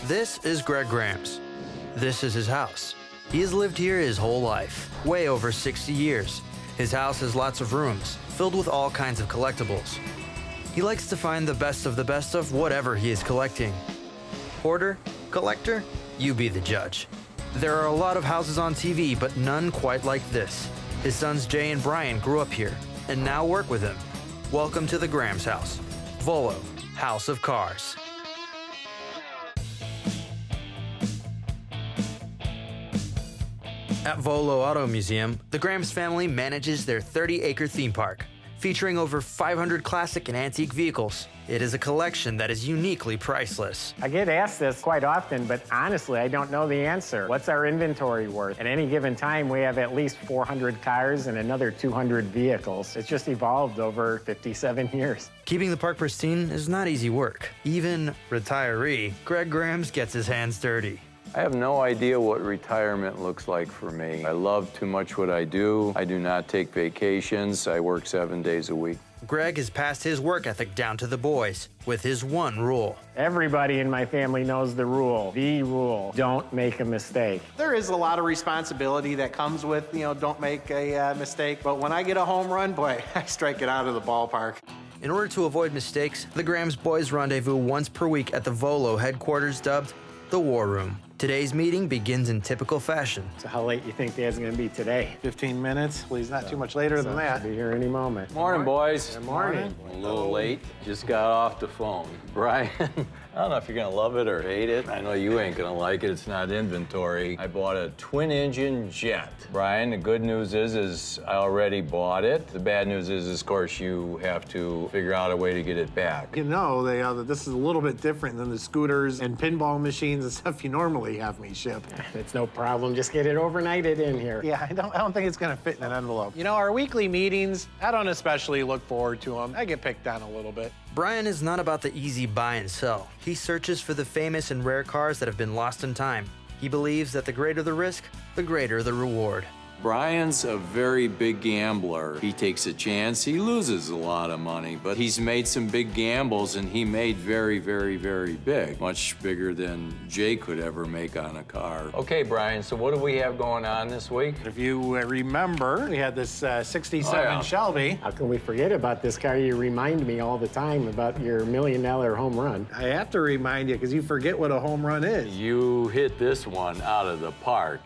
This is Greg Graham's. This is his house. He has lived here his whole life, way over 60 years. His house has lots of rooms, filled with all kinds of collectibles. He likes to find the best of whatever he is collecting. Hoarder? Collector? You be the judge. There are a lot of houses on TV, but none quite like this. His sons Jay and Brian grew up here, and now work with him. Welcome to the Graham's house. Volo, House of Cars. At Volo Auto Museum, the Graham's family manages their 30-acre theme park, featuring over 500 classic and antique vehicles. It is a collection that is uniquely priceless. I get asked this quite often, but honestly, I don't know the answer. What's our inventory worth? At any given time, we have at least 400 cars and another 200 vehicles. It's just evolved over 57 years. Keeping the park pristine is not easy work. Even retiree Greg Graham's gets his hands dirty. I have no idea what retirement looks like for me. I love too much what I do. I do not take vacations. I work 7 days a week. Greg has passed his work ethic down to the boys with his one rule. Everybody in my family knows the rule. The rule, don't make a mistake. There is a lot of responsibility that comes with, don't make a mistake. But when I get a home run, boy, I strike it out of the ballpark. In order to avoid mistakes, the Graham's boys rendezvous once per week at the Volo headquarters dubbed the War Room. Today's meeting begins in typical fashion. So how late you think Dad's gonna be today? 15 minutes. Please, not too much later than that. I'll be here any moment. Morning, boys. Good morning. A little late. Just got off the phone. Brian, I don't know if you're gonna love it or hate it. I know you ain't gonna like it. It's not inventory. I bought a twin-engine jet. Brian, the good news is I already bought it. The bad news is, of course, you have to figure out a way to get it back. This is a little bit different than the scooters and pinball machines and stuff you normally have me ship. It's no problem. Just get it overnighted in here. Yeah, I don't think it's gonna fit in an envelope. Our weekly meetings, I don't especially look forward to them. I get picked on a little bit. Brian is not about the easy buy and sell. He searches for the famous and rare cars that have been lost in time. He believes that the greater the risk, the greater the reward. Brian's a very big gambler. He takes a chance, he loses a lot of money, but he's made some big gambles and he made very, very, very big. Much bigger than Jay could ever make on a car. Okay, Brian, so what do we have going on this week? If you remember, we had this 67 Shelby. How can we forget about this car? You remind me all the time about your $1 million home run. I have to remind you because you forget what a home run is. You hit this one out of the park.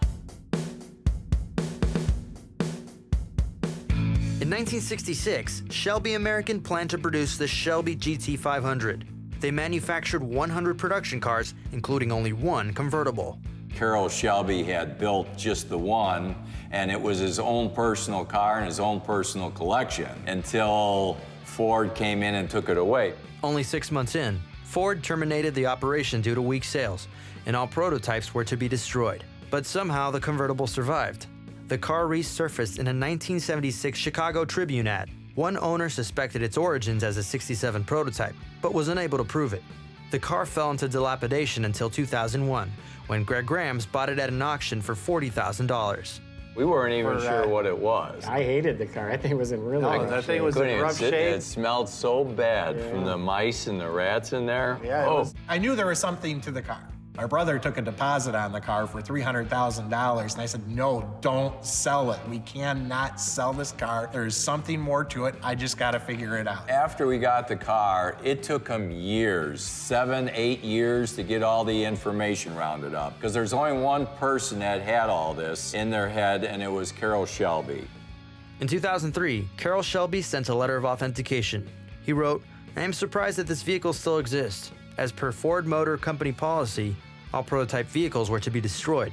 In 1966, Shelby American planned to produce the Shelby GT500. They manufactured 100 production cars, including only one convertible. Carroll Shelby had built just the one, and it was his own personal car and his own personal collection until Ford came in and took it away. Only 6 months in, Ford terminated the operation due to weak sales, and all prototypes were to be destroyed. But somehow the convertible survived. The car resurfaced in a 1976 Chicago Tribune ad. One owner suspected its origins as a 67 prototype, but was unable to prove it. The car fell into dilapidation until 2001, when Greg Graham's bought it at an auction for $40,000. We weren't even sure what it was. I hated the car. I think it was in really rough that thing shape. was in rough shape. It smelled so bad from the mice and the rats in there. Yeah, I knew there was something to the car. My brother took a deposit on the car for $300,000, and I said, no, don't sell it. We cannot sell this car. There's something more to it. I just got to figure it out. After we got the car, it took him years, 7, 8 years to get all the information rounded up, because there's only one person that had all this in their head, and it was Carroll Shelby. In 2003, Carroll Shelby sent a letter of authentication. He wrote, "I am surprised that this vehicle still exists. As per Ford Motor Company policy, all prototype vehicles were to be destroyed."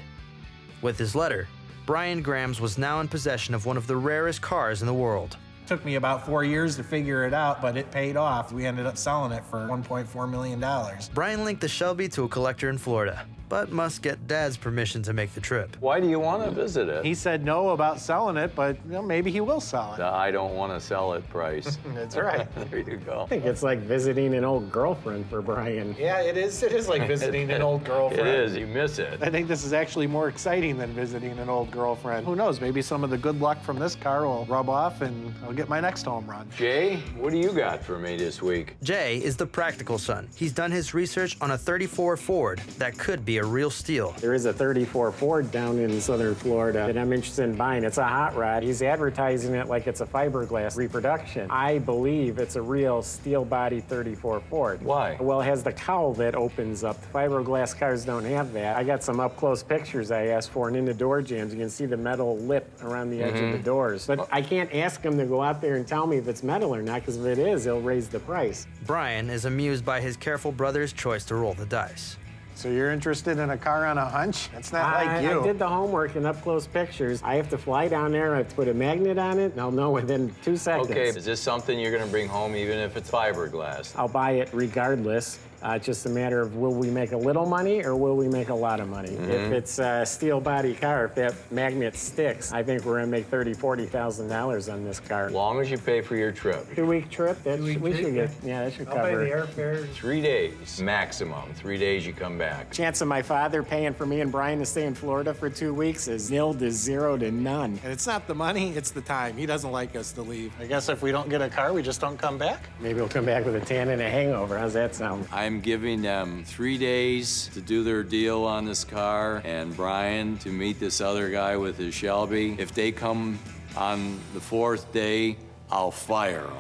With his letter, Brian Graham's was now in possession of one of the rarest cars in the world. It took me about 4 years to figure it out, but it paid off. We ended up selling it for $1.4 million. Brian linked the Shelby to a collector in Florida. but must get Dad's permission to make the trip. Why do you want to visit it? He said no about selling it, but maybe he will sell it. The I don't want to sell it price. That's right. There you go. I think it's like visiting an old girlfriend for Brian. Yeah, it is. It is like visiting an old girlfriend. It is. You miss it. I think this is actually more exciting than visiting an old girlfriend. Who knows? Maybe some of the good luck from this car will rub off and I'll get my next home run. Jay, what do you got for me this week? Jay is the practical son. He's done his research on a 34 Ford that could be a real steal. There is a 34 Ford down in southern Florida that I'm interested in buying. It's a hot rod. He's advertising it like it's a fiberglass reproduction. I believe it's a real steel body 34 Ford. Why? Well, it has the cowl that opens up. The fiberglass cars don't have that. I got some up-close pictures I asked for, and in the door jambs, you can see the metal lip around the edge of the doors. But I can't ask him to go out there and tell me if it's metal or not, because if it is, he'll raise the price. Brian is amused by his careful brother's choice to roll the dice. So you're interested in a car on a hunch? It's not like you. I did the homework and up-close pictures. I have to fly down there, I have to put a magnet on it, and I'll know within 2 seconds. Okay, is this something you're going to bring home even if it's fiberglass? I'll buy it regardless. It's just a matter of will we make a little money or will we make a lot of money? If it's a steel body car, if that magnet sticks, I think we're gonna make $30,000, $40,000 on this car. As long as you pay for your trip. 2-week trip, we should get, yeah, that should I'll pay cover the it. airfare. 3 days, maximum. 3 days you come back. Chance of my father paying for me and Brian to stay in Florida for 2 weeks is nil to 0 to none. And it's not the money, it's the time. He doesn't like us to leave. I guess if we don't get a car, we just don't come back? Maybe we'll come back with a tan and a hangover. How's that sound? I'm giving them 3 days to do their deal on this car, and Brian to meet this other guy with his Shelby. If they come on the 4th day, I'll fire them.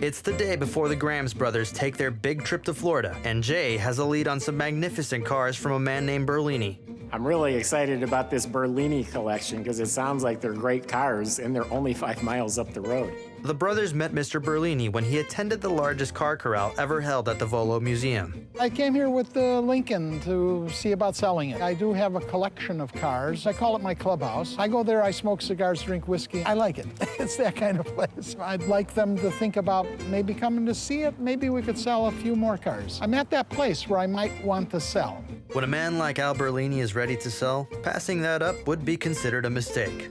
It's the day before the Grams brothers take their big trip to Florida, and Jay has a lead on some magnificent cars from a man named Berlini. I'm really excited about this Berlini collection because it sounds like they're great cars and they're only 5 miles up the road. The brothers met Mr. Berlini when he attended the largest car corral ever held at the Volo Museum. I came here with Lincoln to see about selling it. I do have a collection of cars. I call it my clubhouse. I go there, I smoke cigars, drink whiskey. I like it. It's that kind of place. I'd like them to think about maybe coming to see it. Maybe we could sell a few more cars. I'm at that place where I might want to sell. When a man like Al Berlini is ready to sell, passing that up would be considered a mistake.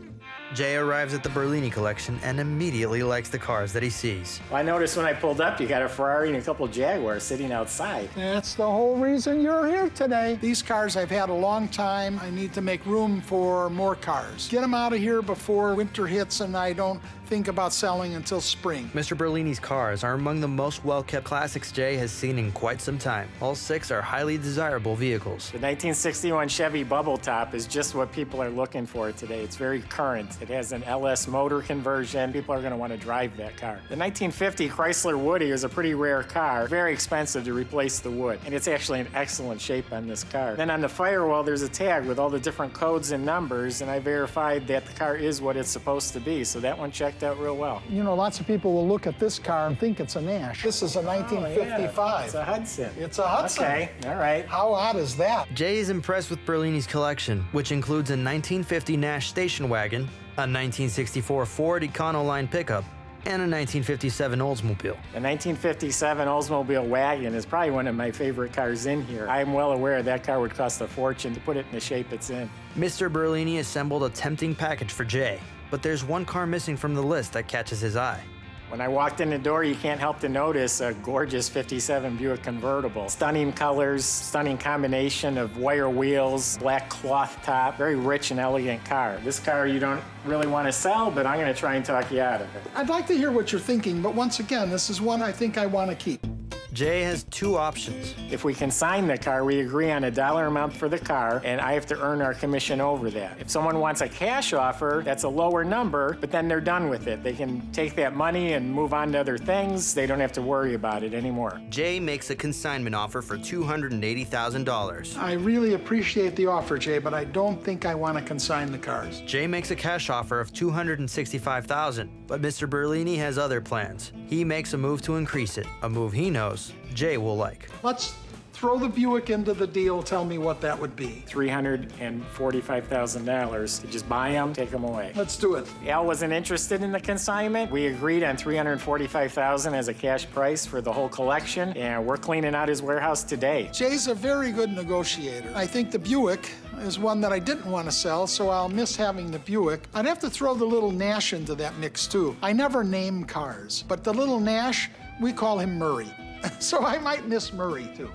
Jay arrives at the Berlini collection and immediately likes the cars that he sees. Well, I noticed when I pulled up, you got a Ferrari and a couple Jaguars sitting outside. That's the whole reason you're here today. These cars I've had a long time. I need to make room for more cars. Get them out of here before winter hits and I don't think about selling until spring. Mr. Berlini's cars are among the most well-kept classics Jay has seen in quite some time. All 6 are highly desirable vehicles. The 1961 Chevy Bubble Top is just what people are looking for today. It's very current. It has an LS motor conversion. People are going to want to drive that car. The 1950 Chrysler Woody is a pretty rare car. Very expensive to replace the wood. And it's actually in excellent shape on this car. Then on the firewall, there's a tag with all the different codes and numbers, and I verified that the car is what it's supposed to be. So that one checked out real well. You know, lots of people will look at this car and think it's a Nash. This is a 1955. It's a Hudson. It's a Hudson. Okay, all right. How odd is that? Jay is impressed with Berlini's collection, which includes a 1950 Nash station wagon, a 1964 Ford Econoline pickup, and a 1957 Oldsmobile. The 1957 Oldsmobile wagon is probably one of my favorite cars in here. I'm well aware that car would cost a fortune to put it in the shape it's in. Mr. Berlini assembled a tempting package for Jay, but there's one car missing from the list that catches his eye. When I walked in the door, you can't help to notice a gorgeous 57 Buick convertible. Stunning colors, stunning combination of wire wheels, black cloth top, very rich and elegant car. This car you don't really want to sell, but I'm going to try and talk you out of it. I'd like to hear what you're thinking, but once again, this is one I think I want to keep. Jay has 2 options. If we consign the car, we agree on a dollar amount for the car, and I have to earn our commission over that. If someone wants a cash offer, that's a lower number, but then they're done with it. They can take that money and move on to other things. They don't have to worry about it anymore. Jay makes a consignment offer for $280,000. I really appreciate the offer, Jay, but I don't think I want to consign the cars. Jay makes a cash offer of $265,000, but Mr. Berlini has other plans. He makes a move to increase it, a move he knows Jay will like. Let's Throw the Buick into the deal, tell me what that would be. $345,000 to just buy them, take them away. Let's do it. Al wasn't interested in the consignment. We agreed on $345,000 as a cash price for the whole collection, and we're cleaning out his warehouse today. Jay's a very good negotiator. I think the Buick is one that I didn't want to sell, so I'll miss having the Buick. I'd have to throw the little Nash into that mix, too. I never name cars, but the little Nash, we call him Murray. So I might miss Murray, too.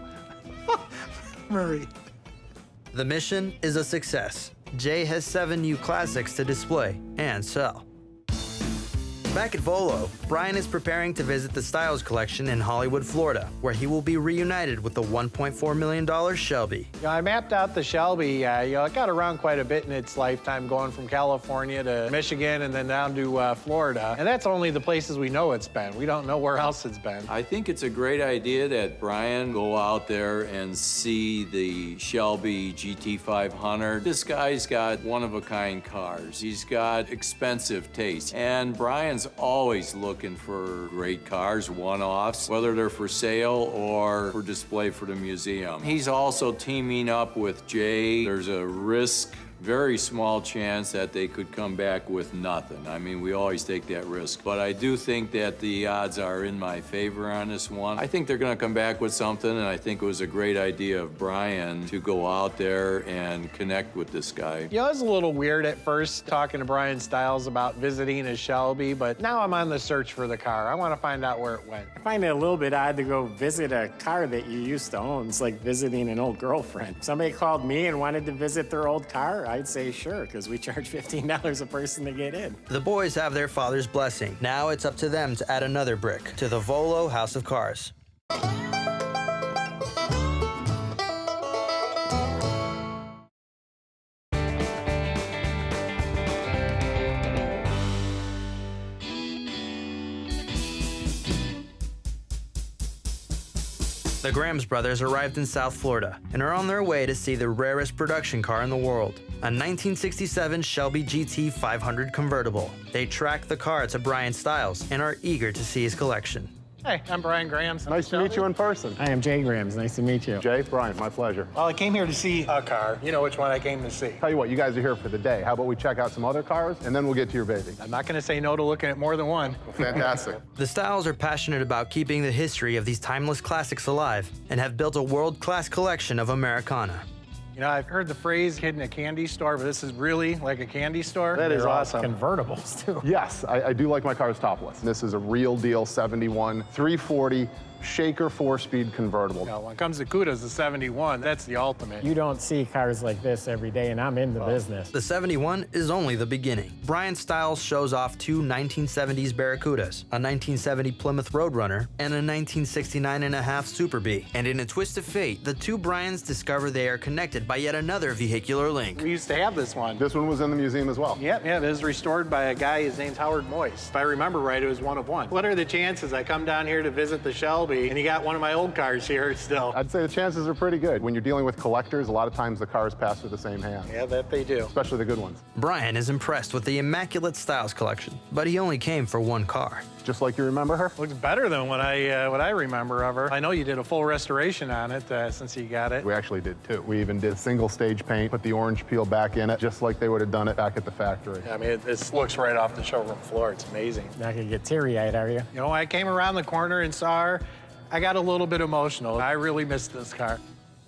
Murray. The mission is a success. Jay has 7 new classics to display and sell. Back at Volo, Brian is preparing to visit the Styles collection in Hollywood, Florida, where he will be reunited with the $1.4 million Shelby. I mapped out the Shelby. It got around quite a bit in its lifetime, going from California to Michigan and then down to Florida. And that's only the places we know it's been. We don't know where else it's been. I think it's a great idea that Brian go out there and see the Shelby GT500. This guy's got one-of-a-kind cars. He's got expensive taste. And Brian's always looking for great cars, one-offs, whether they're for sale or for display for the museum. He's also teaming up with Jay. There's a very small chance that they could come back with nothing. I mean, we always take that risk. But I do think that the odds are in my favor on this one. I think they're gonna come back with something, and I think it was a great idea of Brian to go out there and connect with this guy. It was a little weird at first talking to Brian Styles about visiting his Shelby, but now I'm on the search for the car. I want to find out where it went. I find it a little bit odd to go visit a car that you used to own. It's like visiting an old girlfriend. Somebody called me and wanted to visit their old car, I'd say sure, because we charge $15 a person to get in. The boys have their father's blessing. Now it's up to them to add another brick to the Volo House of Cars. The Grams brothers arrived in South Florida and are on their way to see the rarest production car in the world, a 1967 Shelby GT 500 convertible. They track the car to Brian Styles and are eager to see his collection. Hey, I'm Brian Grams. Nice to meet you in person. I am Jay Grams. Nice to meet you. Jay, Brian, my pleasure. Well, I came here to see a car. You know which one I came to see. Tell you what, you guys are here for the day. How about we check out some other cars, and then we'll get to your baby. I'm not going to say no to looking at more than one. Fantastic. The Styles are passionate about keeping the history of these timeless classics alive and have built a world-class collection of Americana. You know, I've heard the phrase kid in a candy store, but this is really like a candy store. That is They're awesome. awesome. Convertibles, too. Yes, I do like my cars topless. This is a real deal 71 340 shaker 4-speed convertible. Now, when it comes to Cudas, the 71, that's the ultimate. You don't see cars like this every day, and I'm in the business. The 71 is only the beginning. Brian Styles shows off 2 1970s Barracudas, a 1970 Plymouth Roadrunner, and a 1969.5 Super Bee. And in a twist of fate, the two Brians discover they are connected by yet another vehicular link. We used to have this one. This one was in the museum as well. Yep, it was restored by a guy, his name's Howard Moyse. If I remember right, it was one of one. What are the chances I come down here to visit the Shelby and you got one of my old cars here still? I'd say the chances are pretty good. When you're dealing with collectors, a lot of times the cars pass through the same hand. Yeah, that they do. Especially the good ones. Brian is impressed with the immaculate Styles collection, but he only came for one car. Just like you remember her? Looks better than what I remember of her. I know you did a full restoration on it since you got it. We actually did too. We even did single stage paint, put the orange peel back in it, just like they would have done it back at the factory. I mean, this looks right off the showroom floor. It's amazing. Not gonna get teary-eyed, are you? You know, I came around the corner and saw her. I got a little bit emotional. I really missed this car.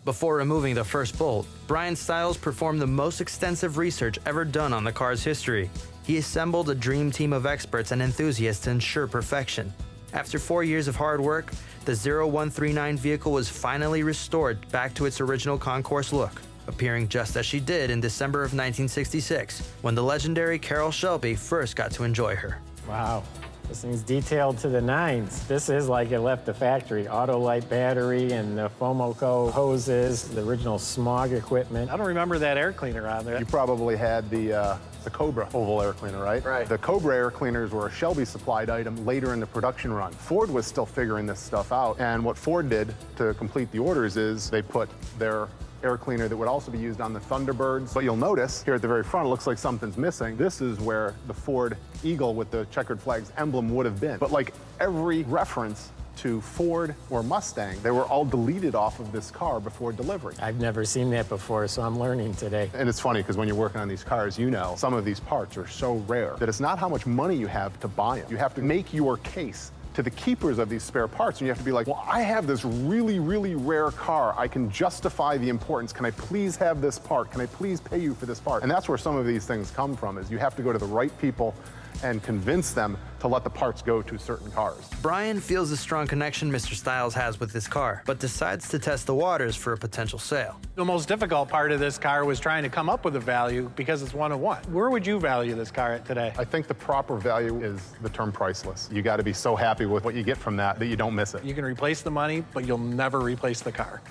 Before removing the first bolt, Brian Styles performed the most extensive research ever done on the car's history. He assembled a dream team of experts and enthusiasts to ensure perfection. After 4 years of hard work, the 0139 vehicle was finally restored back to its original concourse look, appearing just as she did in December of 1966, when the legendary Carroll Shelby first got to enjoy her. Wow. This thing's detailed to the nines. This is like it left the factory. Autolite battery and the Fomoco hoses, the original smog equipment. I don't remember that air cleaner on there. You probably had the Cobra oval air cleaner, right? Right. The Cobra air cleaners were a Shelby supplied item later in the production run. Ford was still figuring this stuff out, and what Ford did to complete the orders is they put their air cleaner that would also be used on the Thunderbirds. But you'll notice here at the very front, it looks like something's missing. This is where the Ford Eagle with the checkered flags emblem would have been. But like every reference to Ford or Mustang, they were all deleted off of this car before delivery. I've never seen that before, so I'm learning today. And it's funny because when you're working on these cars, you know some of these parts are so rare that it's not how much money you have to buy them. You have to make your case to the keepers of these spare parts, and you have to be like, well, I have this really, really rare car. I can justify the importance. Can I please have this part? Can I please pay you for this part? And that's where some of these things come from, is you have to go to the right people and convince them to let the parts go to certain cars. Brian feels the strong connection Mr. Stiles has with this car, but decides to test the waters for a potential sale. The most difficult part of this car was trying to come up with a value because it's one of one. Where would you value this car at today? I think the proper value is the term priceless. You got to be so happy with what you get from that you don't miss it. You can replace the money, but you'll never replace the car.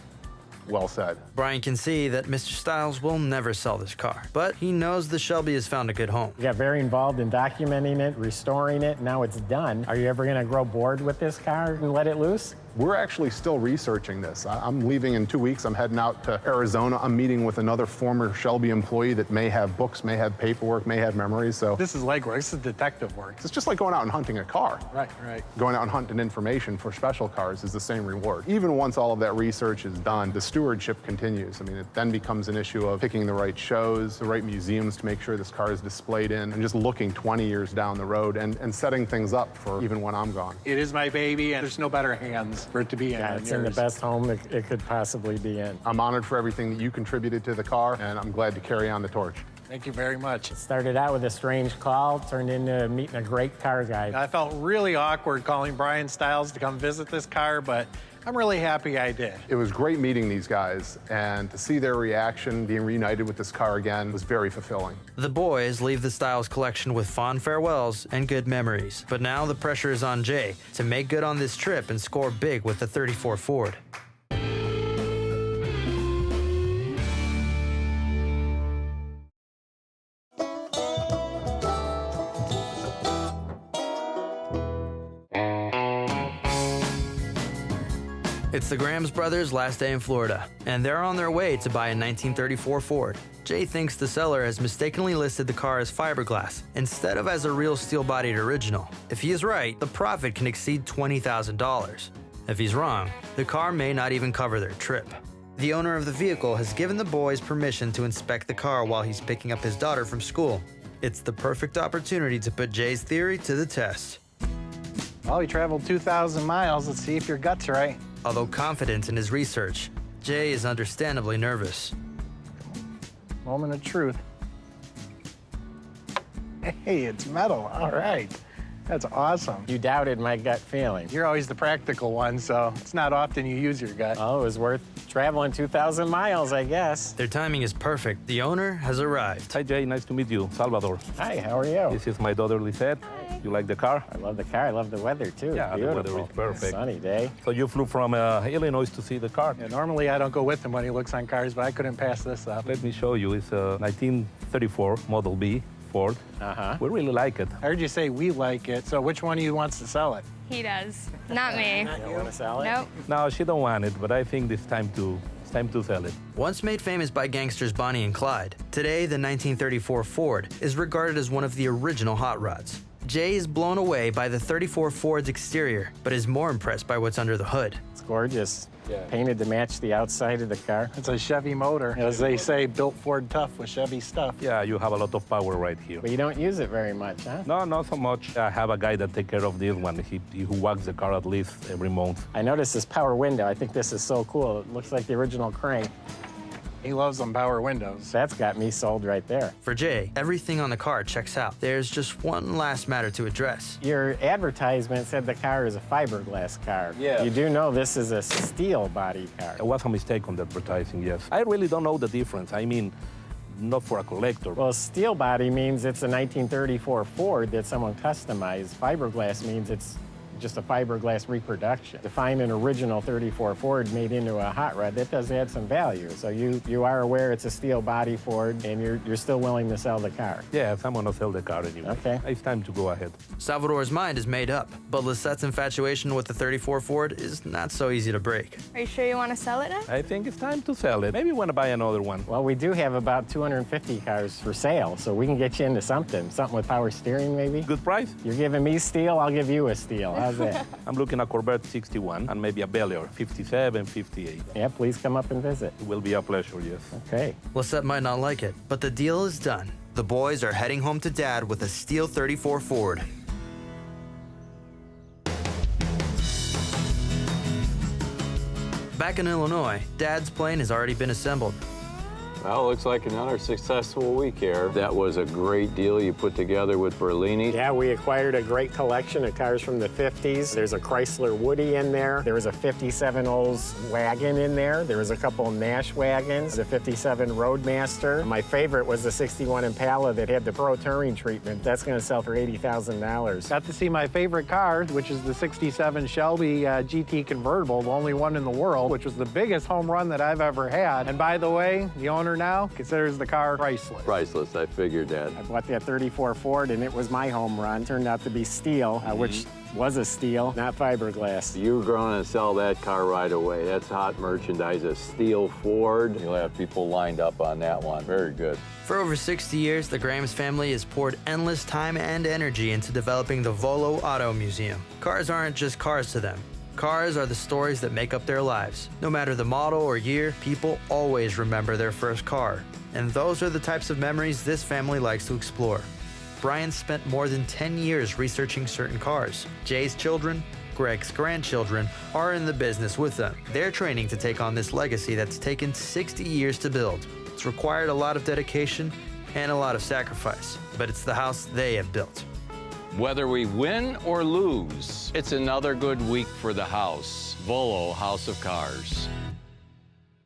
Well said. Brian can see that Mr. Stiles will never sell this car, but he knows the Shelby has found a good home. You got very involved in documenting it, restoring it, now it's done. Are you ever going to grow bored with this car and let it loose? We're actually still researching this. I'm leaving in 2 weeks. I'm heading out to Arizona. I'm meeting with another former Shelby employee that may have books, may have paperwork, may have memories. So This is legwork. This is detective work. it's just like going out and hunting a car. Right. Going out and hunting information for special cars is the same reward. Even once all of that research is done, the stewardship continues. I mean, it then becomes an issue of picking the right shows, the right museums to make sure this car is displayed in, and just looking 20 years down the road and setting things up for even when I'm gone. It is my baby, and there's no better hands for it to be in. Yeah, than it's in the yours. best home it could possibly be in. I'm honored for everything that you contributed to the car, and I'm glad to carry on the torch. Thank you very much. Started out with a strange call, turned into meeting a great car guy. I felt really awkward calling Brian Stiles to come visit this car, but I'm really happy I did. It was great meeting these guys, and to see their reaction, being reunited with this car again, was very fulfilling. The boys leave the Stiles collection with fond farewells and good memories, but now the pressure is on Jay to make good on this trip and score big with the 34 Ford. It's the Grahams brothers' last day in Florida, and they're on their way to buy a 1934 Ford. Jay thinks the seller has mistakenly listed the car as fiberglass instead of as a real steel-bodied original. If he is right, the profit can exceed $20,000. If he's wrong, the car may not even cover their trip. The owner of the vehicle has given the boys permission to inspect the car while he's picking up his daughter from school. It's the perfect opportunity to put Jay's theory to the test. Well, he traveled 2,000 miles. Let's see if your gut's right. Although confident in his research, Jay is understandably nervous. Moment of truth. Hey, it's metal. All right. That's awesome. You doubted my gut feeling. You're always the practical one, so it's not often you use your gut. Oh, it was worth traveling 2,000 miles, I guess. Their timing is perfect. The owner has arrived. Hi, Jay. Nice to meet you. Salvador. Hi, how are you? This is my daughter, Lisette. You like the car? I love the car. I love the weather, too. It's Yeah, the beautiful. weather is perfect. Sunny day. So you flew from Illinois to see the car? Yeah, normally I don't go with him when he looks on cars, but I couldn't pass this up. Let me show you. It's a 1934 Model B Ford. Uh-huh. We really like it. I heard you say we like it, so which one of you wants to sell it? He does, not me. You want to sell it? Nope. No, she don't want it, but I think it's time to sell it. Once made famous by gangsters Bonnie and Clyde, today the 1934 Ford is regarded as one of the original hot rods. Jay is blown away by the 34 Ford's exterior, but is more impressed by what's under the hood. It's gorgeous. Painted to match the outside of the car. It's a Chevy motor. As they say, built Ford tough with Chevy stuff. Yeah, you have a lot of power right here. But you don't use it very much, huh? No, not so much. I have a guy that take care of this one. He who walks the car at least every month. I noticed this power window. I think this is so cool. It looks like the original crank. He loves them power windows. That's got me sold right there. For Jay, everything on the car checks out. There's just one last matter to address. Your advertisement said the car is a fiberglass car. Yeah. You do know this is a steel body car. It was a mistake on the advertising, yes. I really don't know the difference. I mean, not for a collector. Well, steel body means it's a 1934 Ford that someone customized. Fiberglass means it's just a fiberglass reproduction. To find an original 34 Ford made into a hot rod, that does add some value. So you are aware it's a steel body Ford, and you're still willing to sell the car. Yes, I'm gonna sell the car anyway. Okay. It's time to go ahead. Salvador's mind is made up, but Lisette's infatuation with the 34 Ford is not so easy to break. Are you sure you want to sell it now? I think it's time to sell it. Maybe you wanna buy another one. Well, we do have about 250 cars for sale, so we can get you into something with power steering maybe. Good price? You're giving me steel, I'll give you a steel. How's that? I'm looking at Corvette 61 and maybe a Bel-Air 57, 58. Yeah, please come up and visit. It will be a pleasure, yes. Okay. Lisette might not like it, but the deal is done. The boys are heading home to Dad with a steel 34 Ford. Back in Illinois, Dad's plane has already been assembled. Well, looks like another successful week here. That was a great deal you put together with Berlini. Yeah, we acquired a great collection of cars from the 50s. There's a Chrysler Woody in there. There was a 57 Olds wagon in there. There was a couple Nash wagons, the 57 Roadmaster. My favorite was the 61 Impala that had the Pro Touring treatment. That's going to sell for $80,000. Got to see my favorite car, which is the 67 Shelby GT convertible, the only one in the world, which was the biggest home run that I've ever had. And by the way, the owner now considers the car priceless. Priceless, I figured that. I bought that 34 Ford, and it was my home run. Turned out to be steel, which was a steel, not fiberglass. You were going to sell that car right away. That's hot merchandise, a steel Ford. You'll have people lined up on that one. Very good. For over 60 years, the Grams family has poured endless time and energy into developing the Volo Auto Museum. Cars aren't just cars to them. Cars are the stories that make up their lives. No matter the model or year, people always remember their first car. And those are the types of memories this family likes to explore. Brian spent more than 10 years researching certain cars. Jay's children, Greg's grandchildren, are in the business with them. They're training to take on this legacy that's taken 60 years to build. It's required a lot of dedication and a lot of sacrifice, but it's the house they have built. Whether we win or lose, it's another good week for the house. Volo House of Cars.